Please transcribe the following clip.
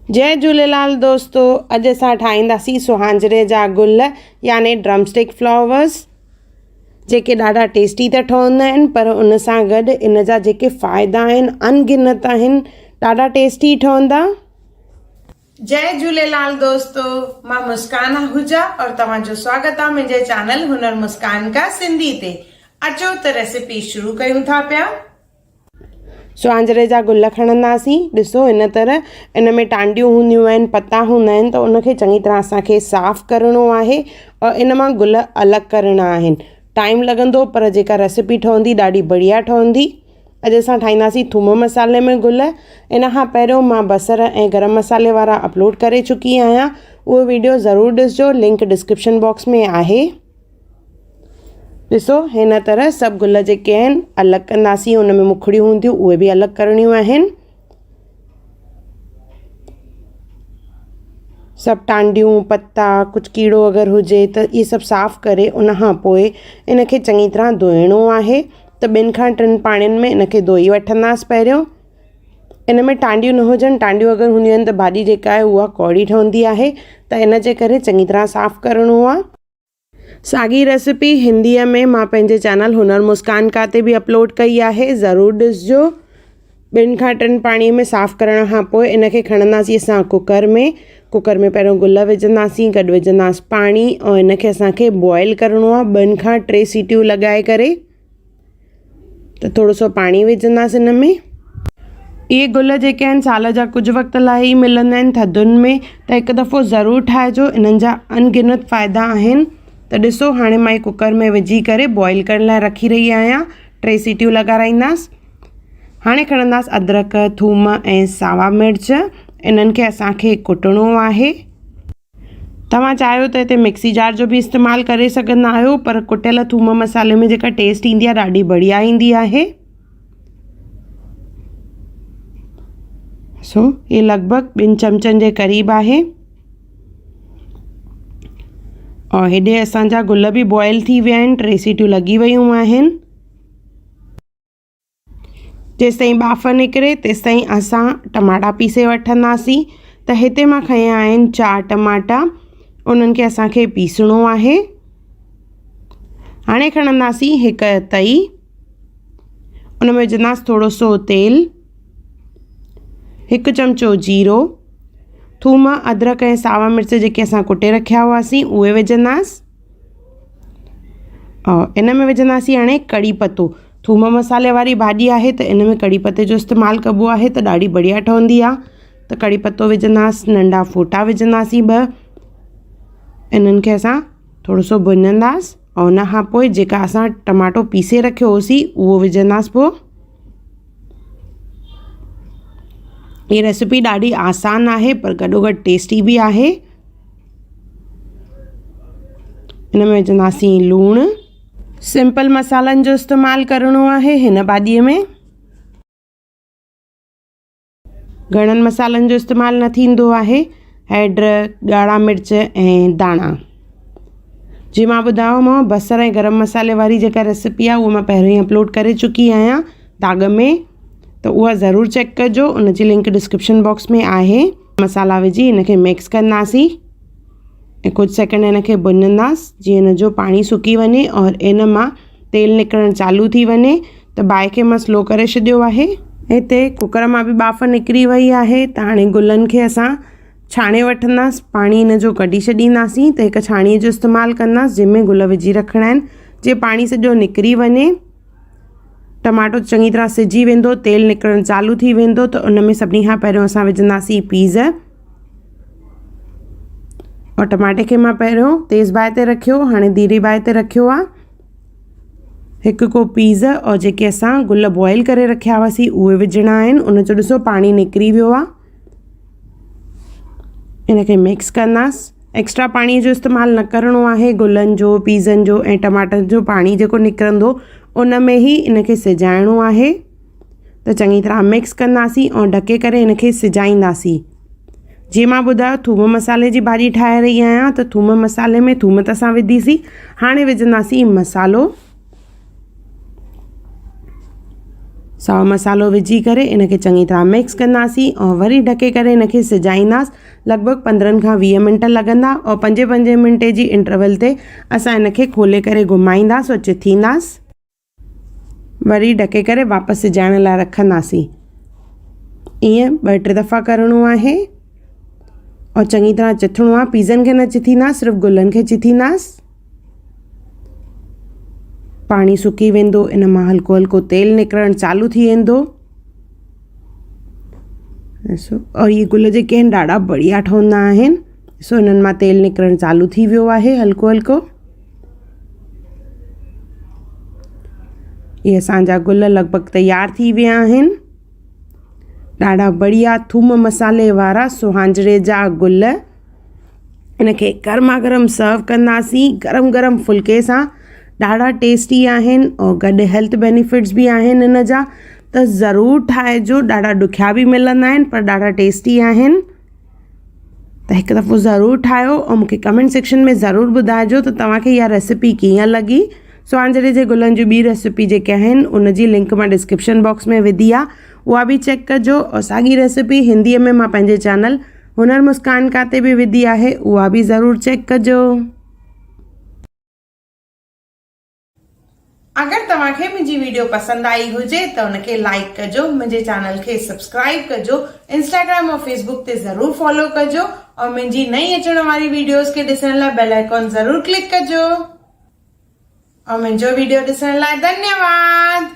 जय झूलेलाल दोस्तों, अॼु असां ठाहींदासीं सुहांजरे जा गुल यानी ड्रमस्टिक फ्लावर्स, जेके ॾाढा टेस्टी त ठहंदा आहिनि, पर उन सां गॾु इन जा जेके फ़ाइदा आहिनि अनगिनत आहिनि, ॾाढा टेस्टी ठहंदा। जय झूलेलाल दोस्तों, मां मुस्कान आहूजा और तव्हांजो स्वागत आहे मुंहिंजे चैनल हुनर मुस्कान का सिंधी ते। अचो त रेसिपी शुरू कयूं था पिया। सुहांजरे जा गुल खणंदासीं। ॾिसो, इन तरह इन में टांडियूं हूंदियूं आहिनि, पता हूंदा आहिनि, त उनखे चङी तरह असांखे साफ़ु करिणो आहे और इन मां गुल अलॻि करिणा आहिनि। टाइम लॻंदो, पर जेका रेसिपी ठहंदी ॾाढी बढ़िया ठहंदी। अॼु असां ठाहींदासीं थूम मसाले में गुल। इन खां पहिरियों मां बसर ऐं गरम मसाले वारा अपलोड करे चुकी आहियां, उहो वीडियो ज़रूरु ॾिसिजो, लिंक डिस्क्रिप्शन बॉक्स में आहे। ॾिसो, हिन तरह सभु गुल जेके आहिनि अलॻि कंदासीं। उन में मुखड़ियूं हूंदियूं उहे बि अलॻि करणियूं आहिनि। सभु टांडियूं, पत्ता, कुझु कीड़ो अगरि हुजे त इहे सभु साफ़ु करे उन खां पोइ इनखे चङी तरह धोइणो आहे। त 2 खां 3 पाणियुनि में इनखे धोई वठंदासीं। पहिरियों इन में टांडियूं न हुजनि, टांडियूं अगरि हूंदियूं आहिनि त भाॼी जेका आहे उहा कौड़ी ठहंदी आहे, त इन जे करे चङी तरह साफ़ु करिणो आहे। साॻी रेसिपी हिंदीअ में मां पंहिंजे चैनल हुनर मुस्कान का ते बि अपलोड कई आहे, ज़रूरु ॾिसिजो। 2 खां 3 पाणीअ में साफ़ु करण खां पोइ इनखे खणंदासीं असां कुकर में पहिरियों गुल विझंदासीं, गॾु विझंदासीं पाणी ऐं इनखे असांखे बॉइल करिणो आहे 2 खां 3 सीटियूं लॻाए करे। त थोरो सो पाणी विझंदासीं इन में। इहे गुल जेके आहिनि साल जा कुझु वक़्त लाइ ई मिलंदा आहिनि थधुनि में, त हिकु दफ़ो ज़रूरु ठाहिजो, इन्हनि जा अनगिनत फ़ाइदा आहिनि। त ॾिसो, हाणे मां ई कुकर में विझी करे बॉइल करण लाइ रखी रही आहियां। 3 सीटियूं लॻाराईंदासीं। हाणे खणंदासीं अदरक, थूम ऐं सावा मिर्च। इन्हनि खे असांखे कुटणो आहे। तव्हां चाहियो त हिते मिक्सी जार जो बि इस्तेमालु करे सघंदा आहियो, पर कुटियल थूम मसाले में जेका टेस्ट ईंदी आहे ॾाढी बढ़िया ईंदी आहे। ये लॻभॻि 2 चमचनि जे क़रीब आहे। और हेॾे असांजा गुल बि बॉइल थी विया आहिनि, 3 सीटियूं लॻी वियूं आहिनि। जेसि ताईं बाफ़ निकिरे तेसि ताईं असां टमाटा पीसे वठंदासीं। त हिते मां खयां आहिनि 4 टमाटा, उन्हनि खे असांखे पीसणो आहे। हाणे खणंदासीं हिकु तई, उन में विझंदासीं थोरो सो तेल, 1 चमचो जीरो, थूम, अदरक ऐं सावा मिर्च जेके असां कुटे रखिया हुआसीं उहे विझंदासीं। और इन में विझंदासीं हाणे कड़ी पतो। थूम मसाले वारी भाॼी आहे त इन में कड़ी पते जो इस्तेमालु कबो आहे, त ॾाढी बढ़िया ठहंदी आहे। त कड़ी पतो विझंदासीं, नंढा फोटा विझंदासीं 2। इन्हनि खे असां थोरो सो भुञंदासीं और उन खां पोइ जेका असां टमाटो पीसे रखियो होसीं उहो विझंदासीं। पोइ ये रेसिपी ॾाढी आसान आहे, पर गॾोगॾु टेस्टी बि आहे। इन में विझंदासीं लूणु। सिंपल मसालनि जो इस्तेमालु करिणो आहे हिन भाॼीअ में। घणनि मसालनि जो इस्तेमालु न थींदो आहे। हैड, ॻाढ़ा मिर्च ऐं धाणा। जीअं मां ॿुधायोमांव, बसर ऐं गरम मसाले वारी जेका रेसिपी आहे उहा मां पहिरियों ई अपलोड करे चुकी आहियां दाग में, त उहा ज़रूरु चेक कजो, उनजी लिंक डिस्क्रिप्शन बॉक्स में आहे। मसाला विझी इनखे मिक्स कंदासीं ऐं कुझु सेकंड इनखे भुञंदासीं जीअं इन जो पाणी सुकी वञे और इन मां तेल निकिरणु चालू थी वञे। त बाहि खे मां स्लो करे छॾियो आहे। हिते कुकर मां बि बाफ़ निकिरी वई आहे। त हाणे गुलनि खे असां छाणे वठंदासीं, पाणी इन जो कढी छॾींदासीं। त हिकु छाणीअ जो इस्तेमालु कंदासीं जंहिंमें गुल विझी रखिणा आहिनि। जे पाणी सॼो निकिरी वञे, टमाटो चङी तरह सिझी वेंदो, तेल निकिरणु चालू थी वेंदो, त उन में सभिनी खां पहिरियों असां विझंदासीं पीज़। और टमाटे खे मां पहिरियों तेज़ बाहि ते रखियो, हाणे धीरे बाहि ते रखियो आहे। 1 कोप पीज़ और जेके असां गुल बॉइल करे रखिया हुआसीं उहे विझणा आहिनि। उन जो ॾिसो पाणी निकिरी वियो आहे। इनखे मिक्स कंदासीं। एक्स्ट्रा पाणीअ जो इस्तेमालु न करिणो आहे। गुलनि जो, पीज़नि जो ऐं टमाटनि जो पाणी जेको निकिरंदो उन में ई इनखे सिजाइणो आहे। त चङी तरह मिक्स कंदासीं और ढके करे इनखे सिजाईंदासीं। जीअं मां ॿुधायो, थूम मसाले जी भाॼी ठाहे रही आहियां, त थूम मसाले में थूम त असां विधीसीं। हाणे विझंदासीं मसालो। साओ मसालो विझी करे इनखे चङी तरह मिक्स कंदासीं ऐं वरी ढके करे इनखे सिजाईंदासीं। लॻभॻि 15 खां 20 मिंट लॻंदा और 5-5 मिंटे जी इंटरवल ते असां इनखे खोले करे घुमाईंदासीं और चिथींदासीं। वरी ढके करे वापसि सिजाइण लाइ रखंदासीं। ईअं 2-3 दफ़ा करिणो आहे और चङी तरह चिथणो आहे। पीज़नि खे न चिथींदासीं, सिर्फ़ु गुलनि खे चिथींदासीं। पाणी सुकी वेंदो, इन मां हल्को हल्को तेल निकिरणु चालू थी वेंदो। ॾिसो, और इहे गुल जेके आहिनि ॾाढा बढ़िया ठहंदा आहिनि। ॾिसो, इन्हनि मां तेल निकिरणु चालू थी वियो आहे हल्को हल्को। इहे असांजा गुल लॻभॻि तयार थी विया आहिनि। ॾाढा बढ़िया थूम मसाले वारा सुहांजरे जा गुल। इनखे गरमा गरम सर्व कंदासीं गरम गरम फुल्के सां। ॾाढा टेस्टी आहिनि और गॾु हेल्थ बेनिफिट्स बि आहिनि इन जा, त ज़रूरु ठाहिजो। ॾाढा ॾुखिया बि मिलंदा आहिनि पर ॾाढा टेस्टी आहिनि। त हिकु दफ़ो ज़रूरु ठाहियो और मूंखे कमेंट सेक्शन में ज़रूरु ॿुधाइजो त तव्हांखे इहा रेसिपी कीअं लॻी। सुहांजरे जे गुलनि जी ॿी रेसिपी जेके आहिनि उनजी लिंक मां डिस्क्रिप्शन बॉक्स में विधी आहे, उहा बि चेक कजो। और साॻी रेसिपी हिंदीअ में मां पंहिंजे चैनल हुनर मुस्कान काते बि विधी आहे, उहा बि ज़रूरु चेक कजो। अगरि तव्हांखे मुंहिंजी वीडियो पसंदि आई हुजे त उनखे लाइक कजो, मुंहिंजे चैनल खे सब्सक्राइब कजो, इंस्टाग्राम और फेसबुक ते ज़रूरु फॉलो कजो और मुंहिंजी नई अचण वारी वीडियोस खे ॾिसण लाइ बेल आइकॉन ज़रूरु क्लिक कजो। और मुंहिंजो वीडियो ॾिसण लाइ धन्यवाद।